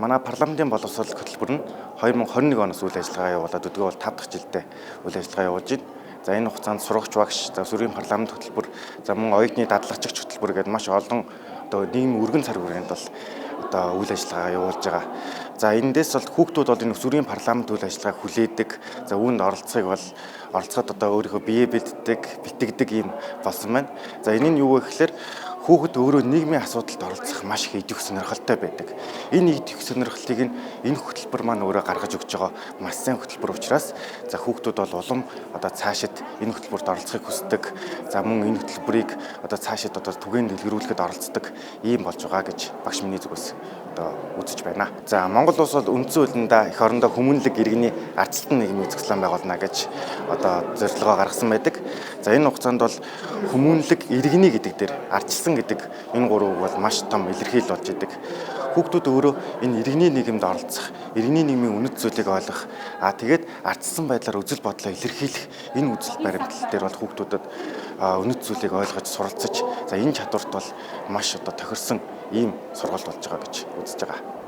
манай парламентын боловсрол хөтөлбөр нь 2021 оноос үйл ажиллагаа явуулаад өдгөө бол 5 дахь жилдээ үйл ажиллагаа явуулж байна. За энэ хугацаанд сурагч багш, за сүрийн парламент хөтөлбөр, за мөн оюутны дадлагчигч хөтөлбөр гэдэг маш олон одоо нийгмийн өргөн цар хүрээнд бол одоо үйл ажиллагаа явуулж байгаа. За эндээс бол хүүхдүүд бол энэ сүрийн парламент үйл ажиллагааг хүлээдэг. За үүнд оролцоход одоо өөрийнхөө биеэ битгдэг юм болсон байна. За энэ нь юу вэ гэхээр хүүхэд өөрөө нийгмийн асуудалд оролцох маш их идэвх сонирхолтой байдаг. Энэ идэвх сонирхлыг энэ хөтөлбөр маань өөрөө гаргаж өгч байгаа маш сайн хөтөлбөр учраас за хүүхдүүд бол улам одоо цаашид энэ хөтөлбөрт оролцохыг хүсдэг. За мөн энэ хөтөлбөрийг одоо цаашид одоо түгээн дэлгэрүүлэхэд оролцдог ийм болж байгаа гэж багш миний зүгээс одоо үзэж байна. За Монгол улс бол үндсэн хуулиндаа эх орондоо хүмүүнлэг иргэний ардчилсан нийгмийн зохицлон байгуулна гэж одоо зорилгоо гаргасан байдаг. За энэ хугацаанд бол хүмүүнлэг иргэний гэдэг дээр ардчилсан гэдэг энэ гурав бол маш том илэрхийлэл болж идэг. Хүүхдүүд өөрөө энэ иргэний нийгэмд оролцох, иргэний нийгмийн үнэт зүйлийг ойлгох, тэгээд ардчилсан байдлаар үзэл бодлоо илэрхийлэх энэ үзэл баримтлал дээр бол хүүхдүүдэд үнэт зүйлийг ойлгож суралцаж, за энэ чадварт бол маш одоо тохирсон ийм сургалт болж байгаа гэж үзэж байгаа.